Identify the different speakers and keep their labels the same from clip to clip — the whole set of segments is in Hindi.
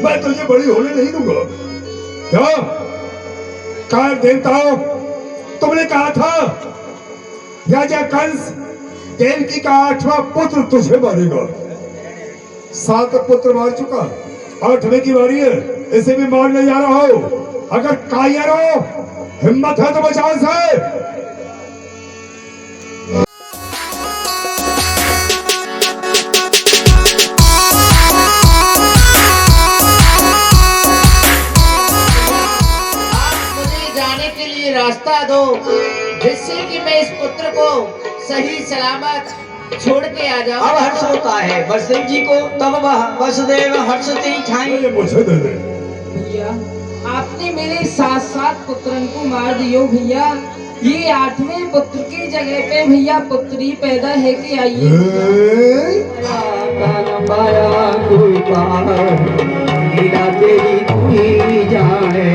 Speaker 1: मैं तुझे बड़ी होने नहीं दूंगा। क्या काल देवताओं, तुमने कहा था राजा कंस देवकी का 8वां पुत्र तुझे मारेगा। 7 पुत्र मार चुका, 8वें की बारी है, इसे भी मारने जा रहा हो। अगर कायर हो, हिम्मत है तो बचाओ से।
Speaker 2: रास्ता दो जिससे कि मैं इस पुत्र को सही सलामत छोड़ के आ जाऊं।
Speaker 3: अब हर्ष होता है वसुदेव जी को, तब वह वसुदेव हर्षते ठाई।
Speaker 1: मुझे दे दे
Speaker 4: भैया, आपने मेरे 7 पुत्रन को मार दियो भैया। ये 8वें पुत्र की जगह पे भैया पुत्री पैदा है कि आइए
Speaker 3: कोई लीला तेरी तू ही जाने,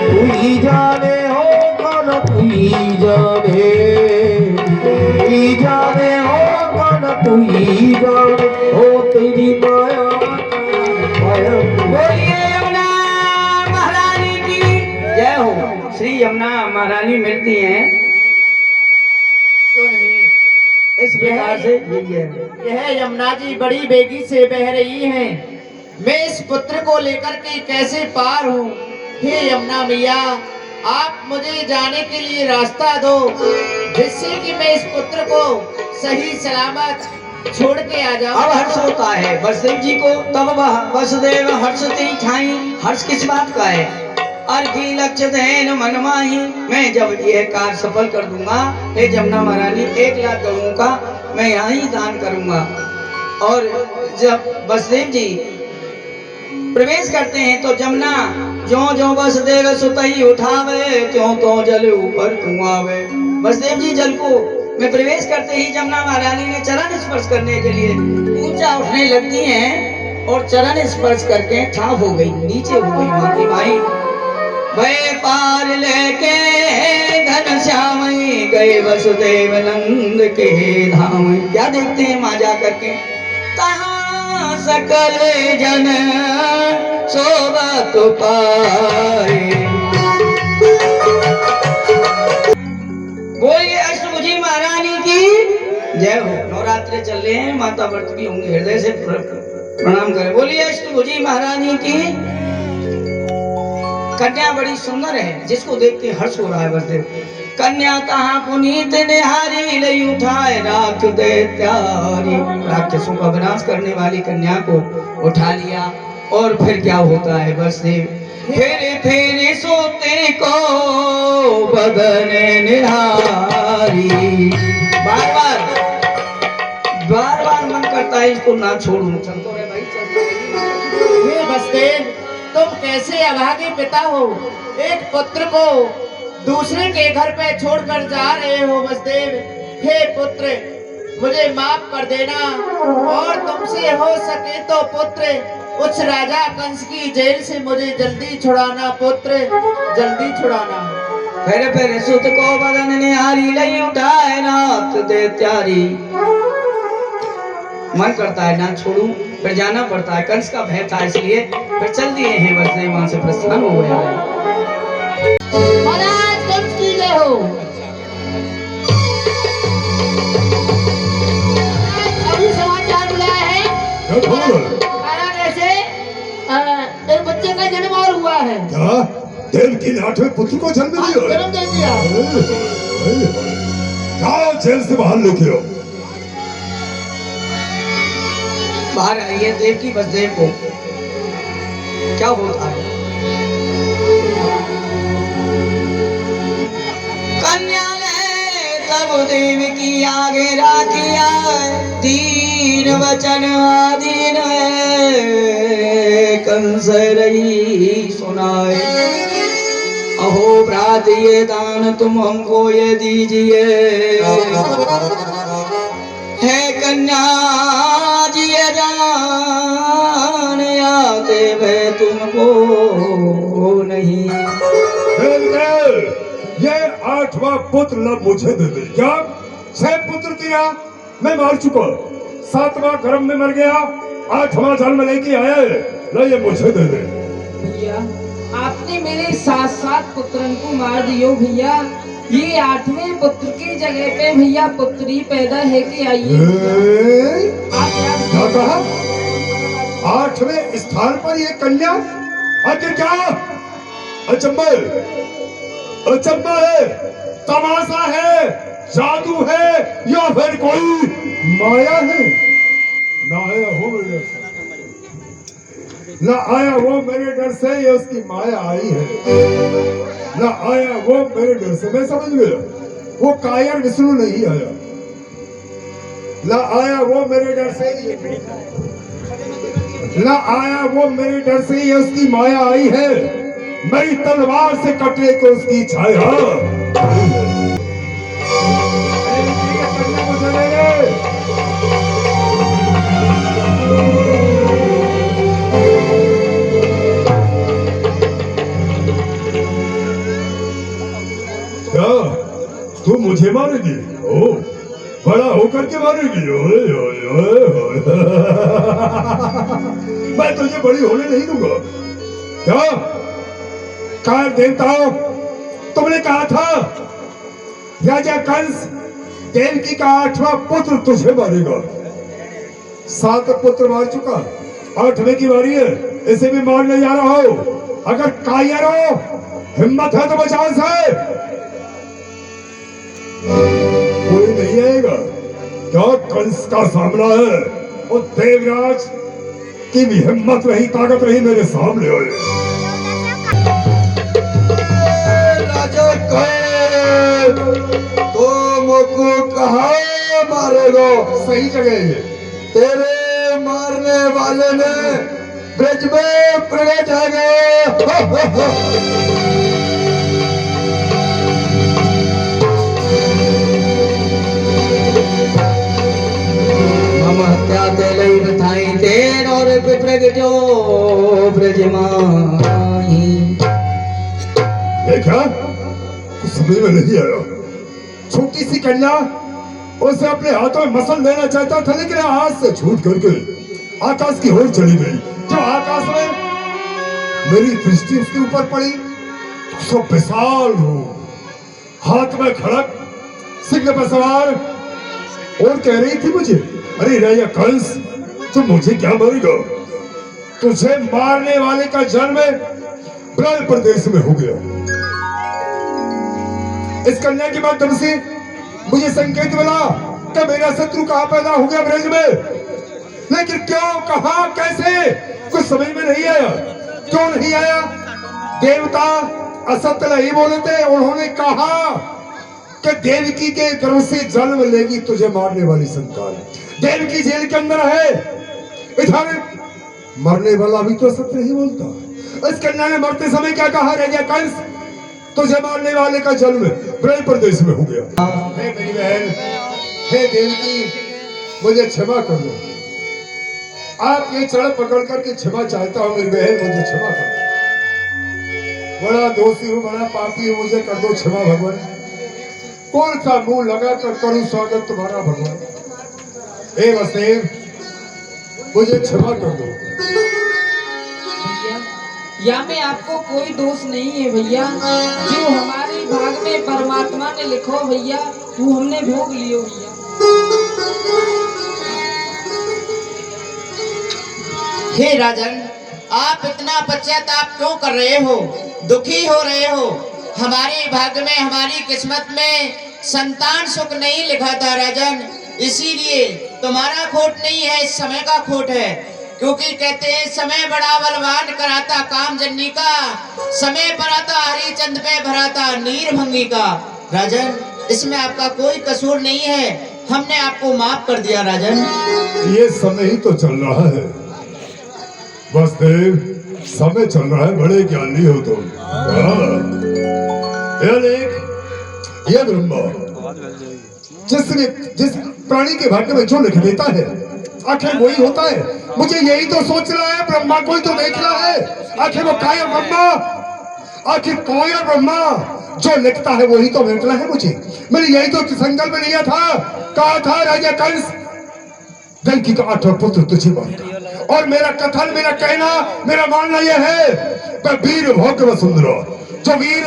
Speaker 3: तू ही जाने हो कौन, तू ही जाने, तू ही जाने हो कौन, तू ही जाने हो तेरी माया माया। बोलिए यमुना महारानी की जय हो। श्री यमुना महारानी मिलती हैं
Speaker 2: क्यों नहीं?
Speaker 3: इस प्रकार से यही है।
Speaker 2: यह यमुना जी बड़ी बेगी से बह रही है। मैं इस पुत्र को लेकर के कैसे पार हूँ? हे यमुना मैया, आप मुझे जाने के लिए रास्ता दो जिससे कि मैं इस पुत्र को सही सलामत छोड़ के आ जाऊं।
Speaker 3: अब हर्ष होता है वसुदेव जी को, तब वह वसुदेव हर्षते ठाई। हर्ष किस बात का है? अर्घी लक्ष्य देन मनमाही, मैं जब यह कार्य सफल कर दूंगा हे जमुना महारानी, 1 लाख गऊं का मैं यहाँ ही दान करूंगा। और जब वसुदेव जी प्रवेश करते हैं तो जमुना जो जो वसुदेव सुतई उठावे, त्यों तो जल ऊपर कुआवे। वसुदेव जी जल को में प्रवेश करते ही जमुना महारानी ने चरण स्पर्श करने के लिए ऊंचा उठने लगती हैं और चरण स्पर्श करके ठाव हो गई, नीचे हो गई माती माई। वह पार लेके घन श्याम गए वसुदेव नंद के धाम। क्या देखते हैं मां जा करके? कहाँ सकल जन सोबत पाए। बोलिए अष्टभुजी महारानी की जय हो। नवरात्रे चल रहे हैं, माता व्रत भी होंगे, हृदय से प्रणाम करें। बोलिए अष्टभुजी महारानी की। कन्या बड़ी सुंदर है, जिसको देख के हर्ष हो रहा है वसुदेव। कन्या कहाँ पुनीत निहारी, लई उठाए राख दे त्यारी। राक्षसों का विनाश करने वाली कन्या को उठा लिया। और फिर क्या होता है वसुदेव? फिर सोते को बदन निहारी। बार बार मन करता है इसको ना छोड़ूं। चलतो रे भाई, चलतो।
Speaker 2: हे वसुदेव, तुम कैसे अभागे पिता हो? एक पुत्र को दूसरे के घर पे छोड़कर जा रहे हो वसुदेव। हे पुत्र, मुझे माफ कर देना और तुमसे हो सके तो पुत्र उस राजा कंस की जेल से मुझे जल्दी छुड़ाना। पुत्र जल्दी छुड़ाना।
Speaker 3: फिर सुत को बदन निहारी, लई उठाए नाथ दे त्यारी। मन करता है ना छोड़ूं, फिर जाना पड़ता है। कंस का भय था इसलिए फिर चल दिए हैं वसुदेव, वहां से प्रस्थान हो गया है।
Speaker 2: महाराज कंस की जय हो। अभी समाचार मिला है महाराज, ऐसे एक बच्चे का जन्म और हुआ है।
Speaker 1: क्या देवकी ने 8वें पुत्र को जन्म दिया?
Speaker 2: जन्म दे दिया।
Speaker 1: जाओ जेल से बाहर लेके आओ।
Speaker 3: बाहर आइए देवकी वसुदेव को। क्या होता है? कन्या ने तब देव की आगे राखिया, दीन वचन आदीन कंस रही सुनाए। अहो भ्रात ये दान तुम हमको ये दीजिए, है कन्या जी जान आते मैं तुमको नहीं।
Speaker 1: ये 8वां पुत्र लब मुझे दे दे। क्या 6 पुत्र तेरा मैं मार चुका, 7वां गर्भ में मर गया, 8वां जन्म लेके आया है। लो ये मुझे दे दे।
Speaker 4: भैया आपने मेरे 7 पुत्रन को मार दियो भैया, ये 8वें पुत्र की जगह पे भैया पुत्री पैदा है कि आइए आप
Speaker 1: क्या कहा? 8वें स्थान पर ये कन्या? आखिर क्या अचंबा है, तमाशा है, जादू है, या फिर कोई माया है? ना आया हो मेरे डर से, ना आया वो मेरे डर से, ये उसकी माया आई है। ना आया वो मेरे डर से, मैं समझ गया वो कायर विष्णु नहीं आया। ना आया वो मेरे डर से, ना आया वो मेरे डर से, ये उसकी माया आई है। मेरी तलवार से कटने को उसकी छाया। क्या तू मुझे मारेगी? ओ बड़ा होकर के मारेगी? ओए ओए ओए ओए। मैं तुझे बड़ी होने नहीं दूंगा। क्या कार देवताओं, तुमने कहा था राजा कंस देवकी का 8वां पुत्र तुझे मारेगा। 7 पुत्र मार चुका, 8वें की बारी है, इसे भी मारने जा रहा हो। अगर कायर हो, हिम्मत है तो बचा से। कोई नहीं आएगा। क्या कंस का सामना है? और देवराज की भी हिम्मत रही, ताकत रही, मेरे सामने आए।
Speaker 5: राजा तुमको कहाँ मारेगा?
Speaker 1: सही जगह है ये।
Speaker 5: तेरे मारने वाले ने ब्रज में प्रवेश जाएगा।
Speaker 3: क्या तेल बताई तेर और विप्रग जो ब्रज माही।
Speaker 1: देखा कुछ समझ में नहीं आया। छोटी सी कन्या, उसे अपने हाथों में मसल लेना चाहता था, लेकिन हाथ से छूट करके आकाश की ओर चली गई। जो आकाश में मेरी दृष्टि उसके ऊपर पड़ी, सब विशाल हो, हाथ में खड़क, सिंह पर सवार, और कह रही थी मुझे, अरे राजा कंस, तू मुझे क्या मारेगा? तुझे मारने वाले का जन्म ब्रज प्रदेश में हो गया। इस कन्या के माध्यम से मुझे संकेत मिला कि मेरा शत्रु कहां पैदा हो गया ब्रज में, लेकिन क्यों, कहां, कैसे, कुछ समझ में नहीं आया। क्यों नहीं आया? देवता असत्य नहीं बोले थे। उन्होंने कहा कि देवकी के गर्भ से जन्म लेगी तुझे मारने वाली संतान। देवकी जेल के अंदर है, इधर मरने वाला भी तो सत्य नहीं बोलता। इस कन्या ने मरते समय क्या कहा? राजा कंस, तुझे मारने वाले का जन्म ब्रज प्रदेश में हो गया। हे मेरी बहन, हे देवकी, मुझे क्षमा कर दो। आप ये चरण पकड़ करके क्षमा चाहता हूँ मेरी बहन, मुझे क्षमा कर दो। बड़ा दोषी हूँ, बड़ा पापी हूँ, मुझे कर दो क्षमा भगवान। कौन सा मुंह लगा कर करूं स्वागत तुम्हारा भगवान। हे वसुदेव, मुझे क्षमा कर दो।
Speaker 4: भैया या में आपको कोई दोष नहीं है भैया, जो हमारे भाग में परमात्मा ने लिखो भैया, वो हमने भोग लियो भैया।
Speaker 2: हे राजन, आप इतना पश्चाताप क्यों कर रहे हो, दुखी हो रहे हो? हमारे भाग्य में, हमारी किस्मत में संतान सुख नहीं लिखा था राजन, इसीलिए तुम्हारा खोट नहीं है, इस समय का खोट है। क्योंकि कहते हैं समय बड़ा बलवान कराता काम जन्नी का, समय पर आता हरिचंद पे भराता नीर भंगी का। राजन, इसमें आपका कोई कसूर नहीं है, हमने आपको माफ कर दिया राजन।
Speaker 1: ये समय ही तो चल रहा है वसुदेव, समय चल रहा है, बड़े ज्ञानी हो तुम। ये ब्रह्मा जिस प्राणी के भाग्य में जो लिख देता है, आखिर वही होता है। मुझे यही तो सोच रहा है, ब्रह्मा कोई तो देख रहा है। आखिर वो कायर ब्रह्मा, आखिर कायर ब्रह्मा जो लिखता है वही तो मिलना है मुझे। मैंने यही तो संकल्प लिया था, कहा था राजा कंस, देवकी का 8वां पुत्र तुझे मारेगा। और मेरा कथन, मेरा कहना, मेरा मानना यह है कि वीर भोग वसुंधरा, जो वीर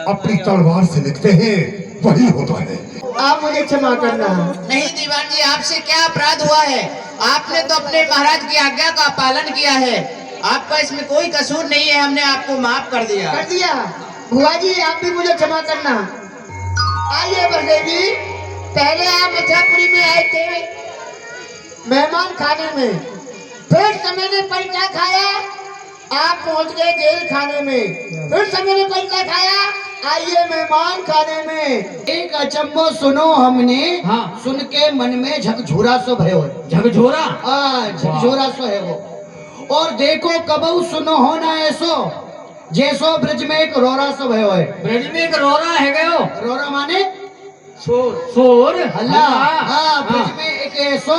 Speaker 1: अपनी तलवार से लिखते हैं वही होता है।
Speaker 2: आप मुझे क्षमा करना। नहीं दीवान जी, आपसे क्या अपराध हुआ है? आपने तो अपने महाराज की आज्ञा का पालन किया है, आपका इसमें कोई कसूर नहीं है, हमने आपको माफ कर दिया।
Speaker 6: कर दिया। बुआ जी आप भी मुझे क्षमा करना। आइए बलदेव जी, पहले आप मथुरापुरी में आए थे मेहमान खाने में, फिर समय ने पलटा खाया, आप पहुंच गए जेल खाने में, फिर समय ने पलटा खाया, आइए मेहमान खाने में।
Speaker 3: एक अचंबो सुनो हमने,
Speaker 4: हाँ।
Speaker 3: सुन के मन में झकझोरा सो भयो है।
Speaker 4: झकझोरा?
Speaker 3: झकझोरा सो है वो। और देखो कबऊ सुनो हो ना ऐसो, जैसो ब्रिज में एक रोरा सो भयो है।
Speaker 4: ब्रिज में एक रोरा है गयो।
Speaker 3: रोरा माने
Speaker 4: शोर
Speaker 3: हल्ला। हाँ, ब्रिज में एक ऐसो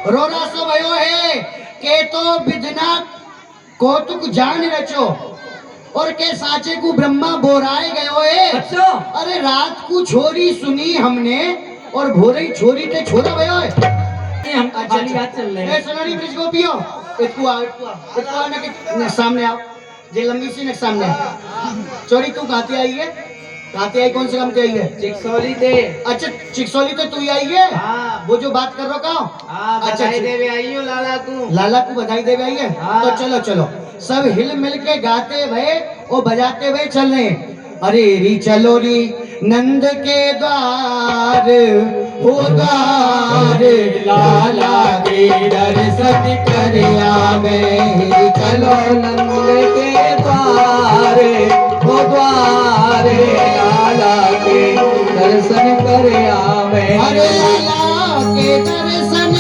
Speaker 3: रोरा सो भयो है के तो विधना कौतुक जान रचो, और के साचे को ब्रह्मा बोराए गयो है।
Speaker 4: अच्छा।
Speaker 3: अरे रात को छोरी सुनी हमने, और भोरे छोरी ते छोरा भयो है।
Speaker 4: ये हम खाली हाथ चल रहे हैं।
Speaker 3: सोनारी ब्रिज को पियो। इतको आओ, इतको आने के सामने आओ, जे लंबी सी ने सामने। चोरी तू कहां आई है? कहां आई? कौन से काम पे आई है?
Speaker 2: चिकसोली दे।
Speaker 3: अच्छा चिकसोली तो तू ही आई है।
Speaker 2: हाँ।
Speaker 3: वो जो बात कर रहा कहाँ?
Speaker 2: हाँ,
Speaker 3: अच्छा,
Speaker 2: बधाई देवे आई हो लाला तू।
Speaker 3: लाला को बधाई देवे आई है।
Speaker 2: हाँ।
Speaker 3: तो चलो चलो सब हिल मिल के गाते भये और बजाते हुए चल रहे हैं। अरे री चलो री नंद के द्वार, हो द्वार लाला के दर्शन कर आवे। चलो नंद के द्वार, हो द्वार लाला के दर्शन कर आवे। अरे लाला के दर्शन